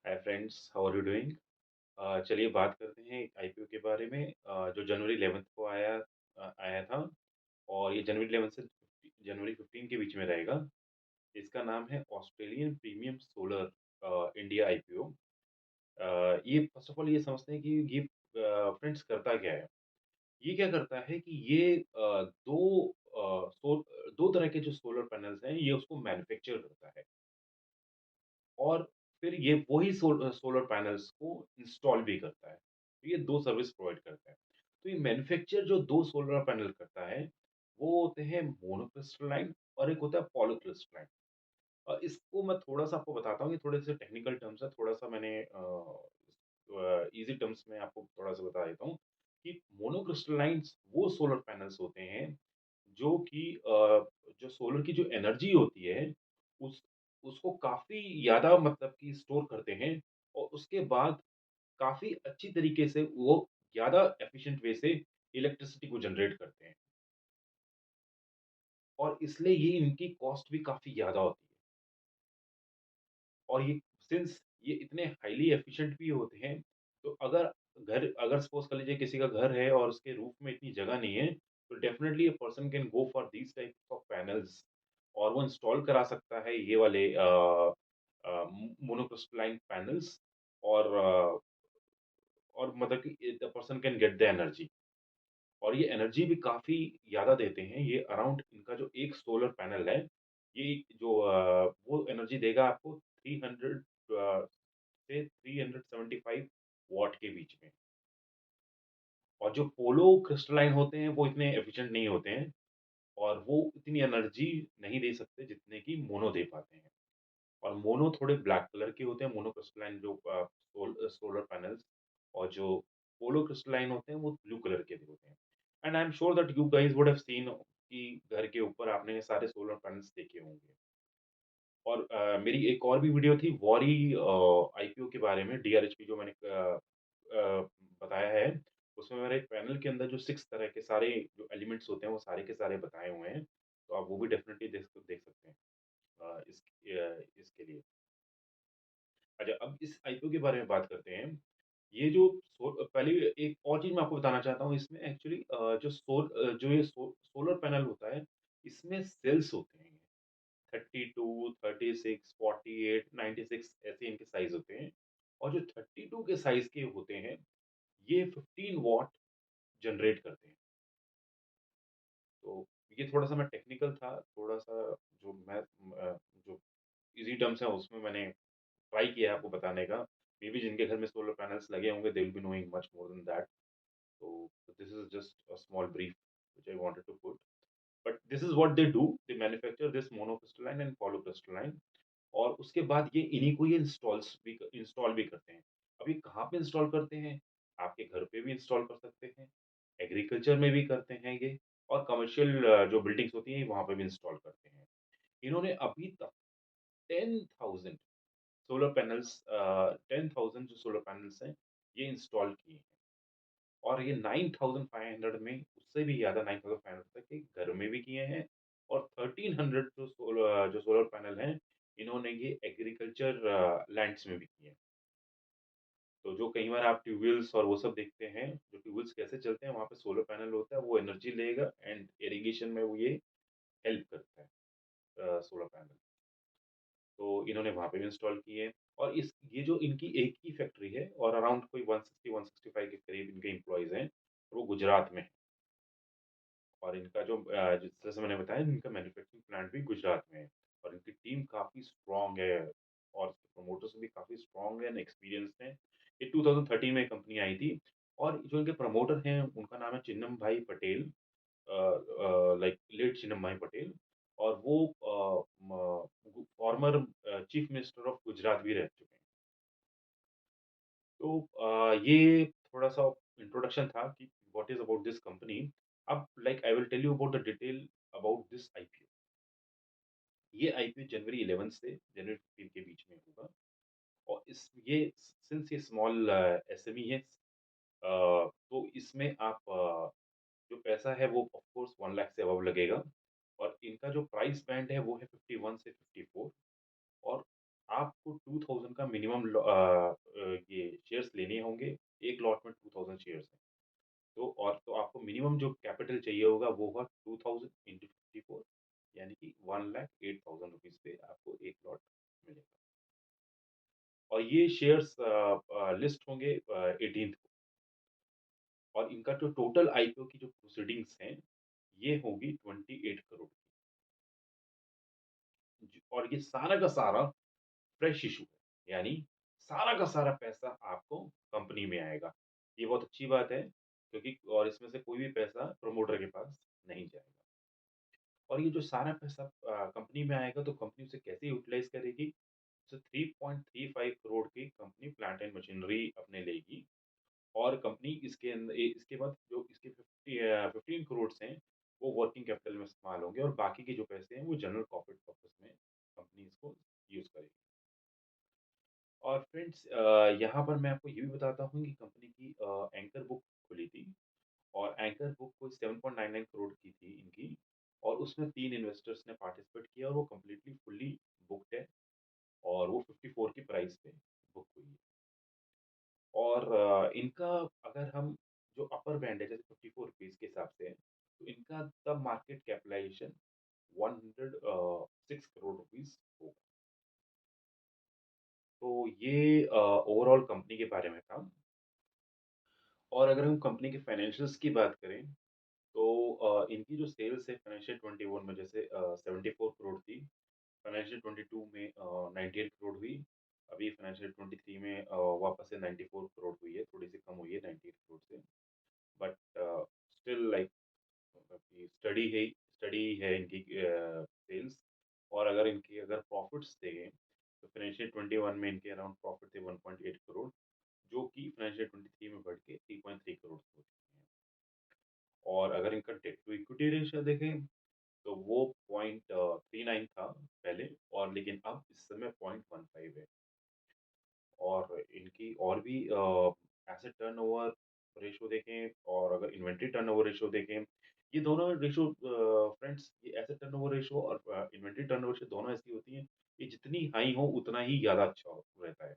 Hi friends, how are you doing? चलिए बात करते हैं एक आईपीओ के बारे में जो जनवरी 11th को आया था और ये जनवरी 11 से जनवरी 15 के बीच में रहेगा। इसका नाम है Australian premium solar India IPO. ये फर्स्ट ऑफ ऑल ये समझते हैं कि ये फ्रेंड्स करता क्या है? ये क्या करता है कि ये दो तरह के जो सोलर पैनल्स हैं, ये उसको मैन्युफैक्चर करता है। और फिर ये वही सोलर पैनल्स को इंस्टॉल भी करता है। तो ये 2 सर्विस प्रोवाइड करता है। तो ये मैन्युफैक्चर जो 2 सोलर पैनल करता है, वो होते हैं मोनोक्रिस्टलाइन और एक होता है पॉलीक्रिस्टलाइन। इसको मैं थोड़ा-सा आपको बताता हूँ, ये थोड़े-से टेक्निकल टर्म्स है, थोड़ा-सा मैंने ईज़ी टर्म्स में आपको थोड़ा-सा बता देता हूँ कि मोनोक्रिस्टलाइन्स वो सोलर पैनल्स होते हैं, जो कि जो सोलर की जो एनर्जी होती है, उस उसको काफ़ी ज़्यादा मतलब कि स्टोर करते हैं और उसके बाद काफ़ी अच्छी तरीके से वो ज़्यादा एफ़िशिएंट वे से इलेक्ट्रिसिटी को जनरेट करते हैं और इसलिए ये इनकी कॉस्ट भी काफ़ी ज़्यादा होती है। और ये सिंस ये इतने हाइली एफिशिएंट भी होते हैं, तो अगर सपोज़ कर लीजिए किसी का घर है और उसके रूफ में इतनी जगह नहीं है, तो definitely a person can go for these type of panels और वो इंस्टॉल करा सकता है ये वाले मोनोक्रिस्टलाइन पैनल्स और और मतलब कि the person can get the energy और ये एनर्जी भी काफ़ी ज़्यादा देते हैं। ये अराउंड इनका जो एक सोलर पैनल है, ये जो वो एनर्जी देगा आपको 300 से 375 वॉट के बीच में। और जो पोलो क्रिस्टलाइन होते हैं, वो इतने एफिशिएंट नहीं होते हैं और वो इतनी एनर्जी नहीं दे सकते जितने कि मोनो दे पाते हैं। और मोनो थोड़े ब्लैक कलर के होते हैं, मोनो क्रिस्टलाइन जो सोलर पैनल्स और जो पोलो क्रिस्टलाइन होते हैं, वो ब्लू कलर के भी होते हैं। And I am sure that you guys would have seen कि घर के ऊपर आपने ये सारे सोलर पैनल्स देखे होंगे। और मेरी एक और भी वीडियो थी वॉरी आईपीओ के बारे में, डीआरएचपी जो मैंने बताया है, उसमें मेरे पैनल के अंदर जो 6 तरह के सारे जो एलिमेंट्स होते हैं, वो सारे के सारे बताए हुए हैं। तो आप वो भी डेफ़िनिटली देख सकते हैं इसके लिए। अच्छा, अब इस आईपीओ के बारे में बात करते हैं। ये जो पहले एक और चीज़ मैं आपको बताना चाहता हूँ इसमें एक्चुअली जो ये सोलर पैनल होता है, इसमें सेल्स होते हैं। 32, 36, 48, 96 ऐसे इनके साइज़ होते हैं और जो 32 के साइज़ के होते हैं, ये 15 वॉट जनरेट करते हैं। तो ये थोड़ा-सा मैं टेक्निकल था, थोड़ा-सा जो जो ईज़ी टर्म्स हैं उसमें मैंने ट्राई किया है आपको बताने का। मेबी जिनके घर में सोलर पैनल्स लगे होंगे they will be knowing much more than that. So this is just a small brief which I wanted to put. But this is what they do. They manufacture this monocrystalline and polycrystalline और उसके बाद ये इन्हीं को ये install भी करते हैं। अब ये कहाँ पे इंस्टॉल करते हैं? आपके घर पे भी इंस्टॉल कर सकते हैं, एग्रीकल्चर में भी करते हैं ये और कमर्शियल जो बिल्डिंग्स होती हैं वहाँ पे भी इंस्टॉल करते हैं। इन्होंने अभी तक 10,000 10,000 जो सोलर पैनल्स हैं, ये इंस्टॉल किए हैं। और ये 9500 में उससे भी ज़्यादा 9500 तक के घर में भी किए हैं और 1300 जो सोलर पैनल हैं, इन्होंने ये एग्रीकल्चर लैंड्स में भी किए हैं। तो जो कई बार आप ट्यूबवेल्स और वो सब देखते हैं, जो ट्यूबवेल्स कैसे चलते हैं, वहाँ पे सोलर पैनल होता है, वो एनर्जी लेगा एंड इरिगेशन में वो ये हेल्प करता है सोलर पैनल। तो इन्होंने वहाँ पे भी इंस्टॉल किए हैं और इस ये जो इनकी एक ही फैक्ट्री है और अराउंड कोई 160-165 के करीब इनके एम्प्लॉइज़ हैं, वो गुजरात में हैं। और इनका जिस तरह से मैंने बताया इनका मैन्युफैक्चरिंग प्लांट भी गुजरात में है और इनकी टीम काफ़ी स्ट्रॉन्ग है और प्रमोटर्स भी काफ़ी स्ट्रॉन्ग है एंड एक्सपीरियंस्ड हैं। ये 2013 में कंपनी आई थी और जो इनके प्रमोटर हैं उनका नाम है चिन्नम भाई पटेल लाइक लेट चिन्नम भाई पटेल और वो former chief minister of Gujarat भी रह चुके हैं। तो ये थोड़ा-सा इंट्रोडक्शन था कि what is about this company. अब like I will tell you about the detail about this IPO. ये आईपीओ जनवरी 11 से जनवरी 15 के बीच में होगा और इस ये सिंस ये स्मॉल एसएमई है तो इसमें आप जो पैसा है वो ऑफ कोर्स 1 लाख से अबव लगेगा और इनका जो प्राइस बैंड है वो है 51 से 54 और आपको 2000 का मिनिमम ये शेयर्स लेने होंगे, एक लॉट में 2000 शेयर्स हैं। तो आपको मिनिमम जो कैपिटल चाहिए होगा वो होगा 2000 इंटू 54 यानी कि 1,08,000 रुपीज़ पे आपको एक लॉट मिलेगा। और ये शेयर्स लिस्ट होंगे 18th को और इनका जो टोटल आईपीओ की जो प्रोसीडिंग्स हैं, ये होगी 28 करोड़ की। और ये सारा का सारा फ्रेश इश्यू है, यानी सारा का सारा पैसा आपको कंपनी में आएगा। ये बहुत अच्छी बात है क्योंकि और इसमें से कोई भी पैसा प्रमोटर के पास नहीं जाएगा। और ये जो सारा पैसा कंपनी में आएगा तो कंपनी उसे कैसे यूटिलाइज़ करेगी? तो 3.35 करोड़ की कंपनी प्लांट एंड मशीनरी अपने लेगी और कंपनी इसके बाद जो इसके 15 करोड़ हैं, वो वर्किंग कैपिटल में इस्तेमाल होंगे और बाकी के जो पैसे हैं वो जनरल कॉर्पोरेट पर्पज़ में कंपनी इसको यूज़ करेगी। और फ्रेंड्स यहाँ पर मैं आपको ये भी बताता हूँ कि कंपनी की एंकर बुक खुली थी और एंकर बुक कोई 7.99 करोड़ की थी इनकी और उसमें 3 इन्वेस्टर्स ने पार्टिसिपेट किया और वो कंप्लीटली फुल्ली बुक्ड है और वो 54 की प्राइस पे बुक हुई है। और इनका अगर हम जो अपर बैंड है जैसे 54 रुपीज़ के हिसाब से है, तो इनका तब मार्केट कैपिटलाइजेशन 106 करोड़ रुपीज़ होगा। तो ये ओवरऑल कंपनी के बारे में था। और अगर हम कंपनी के फाइनेंशियल्स की बात करें तो इनकी जो सेल्स है फाइनेंशियल 21 में जैसे 74 करोड़ थी, फाइनेंशियल 22 में 98 करोड़ हुई, अभी फाइनेंशियल 23 में वापस से 94 करोड़ हुई है, थोड़ी-सी कम हुई है 98 करोड़ से। बट स्टिल लाइक स्टडी है इनकी सेल्स और अगर प्रॉफिट्स देखें, तो फाइनेंशियल 21 में इनके अराउंड प्रॉफिट थे 1.8 करोड़, जो कि फाइनेंशियल 23 में बढ़ के 3.3 करोड़ हो चुके हैं। और अगर इनका डेट टू इक्विटी रेशियो देखें तो वो 0.39 था पहले और लेकिन अब इस समय 0.15 है। और इनकी और भी एसेट टर्नओवर रेशियो देखें और अगर इन्वेंटरी टर्नओवर रेशियो देखें, ये दोनों रेशियो फ्रेंड्स ये एसेट टर्नओवर रेशियो और इन्वेंटरी टर्नओवर रेशियो दोनों ऐसी होती हैं, ये जितनी हाई हो उतना ही ज़्यादा अच्छा रहता है।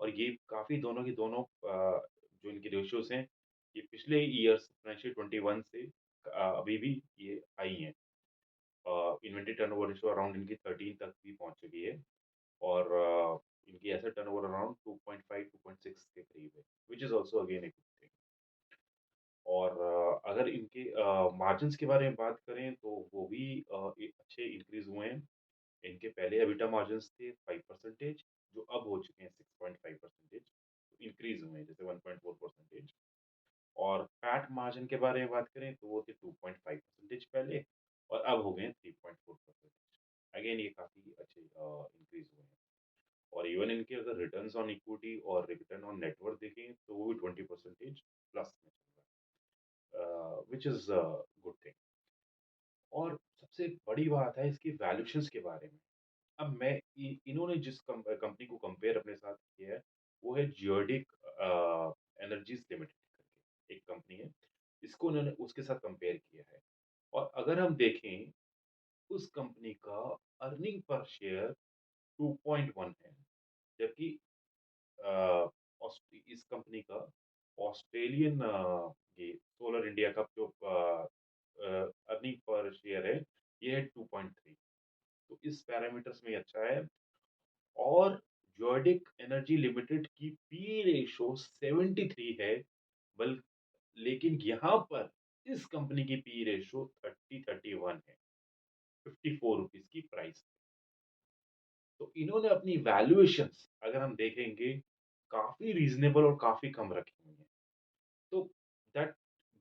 और ये काफ़ी दोनों की दोनों जो इनकी रेशियोज़ हैं, ये पिछले ईयर्स फाइनेंशियल 21 से अभी भी ये हाई हैं। इन्वेंटरी टर्नओवर रेशियो अराउंड इनकी 13 तक भी पहुँच चुकी है और इनकी एसेट टर्नओवर अराउंड 2.5 2.6 के करीब है, which is also again a good thing. और अगर इनके मार्जिन्स के बारे में बात करें तो वो भी अच्छे इंक्रीज़ हुए हैं। इनके पहले एबिटा मार्जिन्स थे 5% जो अब हो चुके हैं 6.5% इंक्रीज़ हुए हैं जैसे 1.4% और पैट मार्जिन के बारे में बात करें तो वो थे 2.5% पहले और अब हो गए हैं 3.4%। अगेन ये काफ़ी अच्छे इंक्रीज़ हुए हैं। और इवन इनके अगर रिटर्न्स ऑन इक्विटी और रिटर्न ऑन नेट वर्थ देखें तो वो भी 20% प्लस में चल रहा है, व्हिच इज़ गुड थिंग। और सबसे बड़ी बात है इसकी वैल्यूएशंस के बारे में। अब मैं इ इन्होंने जिस कंपनी को कंपेयर अपने साथ किया है, वो है जियोडिक एनर्जीज़ लिमिटेड करके एक कंपनी है। इसको उन्होंने उसके साथ कंपेयर किया है। और अगर हम देखें, उस कंपनी का अर्निंग पर शेयर 2.1 है, जबकि अ, इस कंपनी का ऑस्ट्रेलियन ये सोलर इंडिया का जो अर्निंग पर शेयर है, ये है 2.3। तो इस पैरामीटर्स में ये अच्छा है और जोडिक एनर्जी लिमिटेड की पी रेशो 73 है, बल लेकिन यहाँ पर इस कंपनी की पी रेशो 31 है, 54 रुपीज़ की प्राइस। तो इन्होंने अपनी वैल्यूएशंस अगर हम देखेंगे, काफ़ी रीज़नेबल और काफ़ी कम रखी हुई हैं। तो दैट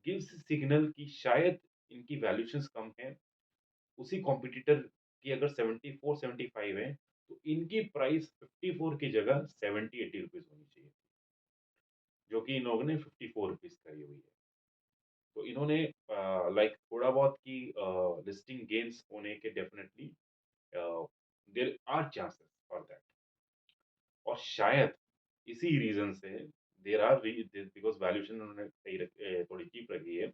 गिव्स सिग्नल कि शायद इनकी वैल्यूएशंस कम हैं। उसी कॉम्पिटिटर की अगर 74-75 है, तो इनकी प्राइस 54 की जगह 70-80 रुपीज़ होनी चाहिए, जो कि इन लोगों ने 54 रुपीज़ करी हुई है। तो इन्होंने लाइक थोड़ा बहुत की लिस्टिंग गेन्स होने के definitely uh, there are chances for that और शायद इसी रीज़न से there are re because valuation उन्होंने थोड़ी चीप रखी है।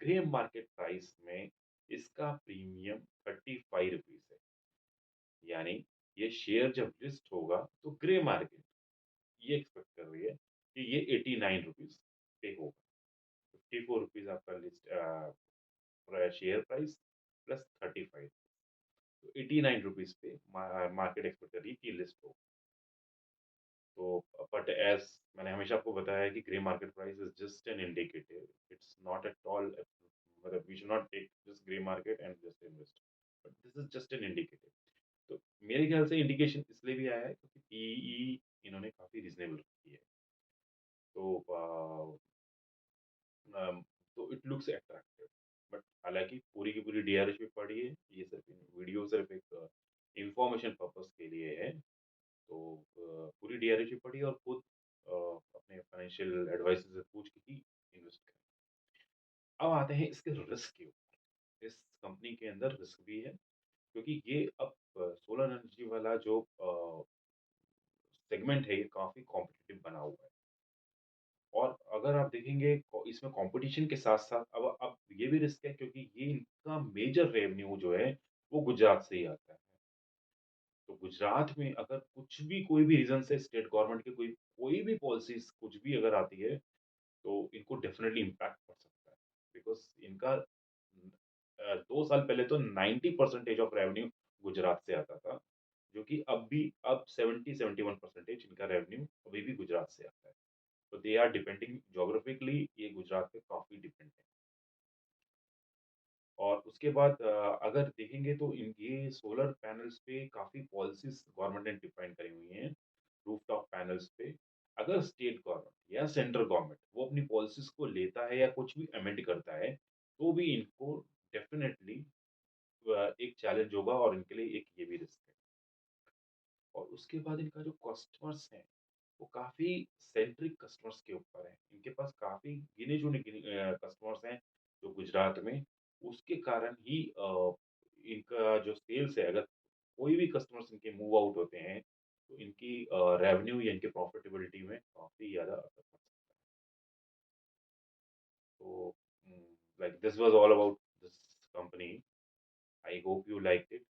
ग्रे मार्केट प्राइस में इसका प्रीमियम 35 रुपीज़ है। यानी ये शेयर जब लिस्ट होगा तो ग्रे मार्केट ये एक्सपेक्ट कर रही है कि ये ₹89 पे होगा। ₹54 आपका शेयर प्राइस प्लस 35, तो ₹89 पे मार्केट एक्सपेक्ट कर रही है कि लिस्ट हो। तो बट एज़ मैंने हमेशा आपको बताया है कि grey market price is just an indicative, it's not at all मतलब we should not take this grey market and just invest, but this is just an indicative. तो मेरे ख्याल से इंडिकेशन इसलिए भी आया है क्योंकि पीई इन्होंने काफ़ी रीज़नेबल रखी है। तो अम, तो इट लुक्स अट्रैक्टिव, बट हालाँकि पूरी की पूरी डीआरएस भी पड़ी है, ये सिर्फ़ वीडियो सिर्फ़ एक इन्फॉर्मेशन पर्पज़ के लिए है। तो पूरी डीआरएस भी पड़ी और खुद अपने फाइनेंशियल एडवाइज़र से पूछ के ही इन्वेस्ट करें। अब आते हैं इसके रिस्क के ऊपर। इस कंपनी के अंदर रिस्क भी है क्योंकि ये अब सोलर एनर्जी वाला जो सेगमेंट है ये काफ़ी कॉम्पिटिटिव बना हुआ है। और अगर आप देखेंगे इसमें कंपटीशन के साथ-साथ अब ये भी रिस्क है क्योंकि ये इनका मेजर रेवेन्यू जो है वो गुजरात से ही आता है। तो गुजरात में अगर कुछ भी कोई भी रीज़न से स्टेट गवर्नमेंट की कोई कोई भी पॉलिसीज़ कुछ भी अगर आती है, तो इनको डेफ़िनिटली इम्पैक्ट पड़ सकता है। बिकॉज़ इनका 2 साल पहले तो 90% ऑफ रेवेन्यू गुजरात से आता था, जो कि अब 70-71% इनका रेवेन्यू अभी भी गुजरात से आता है। तो दे आर डिपेंडिंग जियोग्राफिकली ये गुजरात पे काफ़ी डिपेंड है। और उसके बाद अगर देखेंगे तो इन ये सोलर पैनल्स पे काफ़ी पॉलिसीज़ गवर्नमेंट ने डिफाइन करी हुई हैं, रूफटॉप पैनल्स पे। अगर स्टेट गवर्नमेंट या सेंट्रल गवर्नमेंट वो अपनी पॉलिसीज़ को लेता है या कुछ भी अमेंड करता है, तो भी इनको डेफ़िनेटली एक चैलेंज होगा और इनके लिए एक ये भी रिस्क है। और उसके बाद इनका जो कस्टमर्स हैं, वो काफ़ी सेंट्रिक कस्टमर्स के ऊपर हैं। इनके पास काफ़ी गिने-चुने कस्टमर्स हैं, जो गुजरात में, उसके कारण ही इनका जो सेल्स है, अगर कोई भी कस्टमर्स इनके मूव आउट होते हैं, तो इनकी रेवेन्यू या इनकी प्रॉफिटेबिलिटी में काफ़ी ज़्यादा असर पड़ सकता है। So, like this was all about this company. I hope you liked it.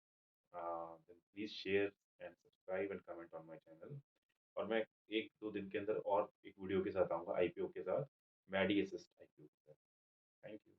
Then please share and subscribe and comment on my channel. और मैं 1-2 दिन के अंदर और एक वीडियो के साथ आऊँगा आईपीओ के साथ, मैडी असिस्ट आईपीओ के साथ। Thank you.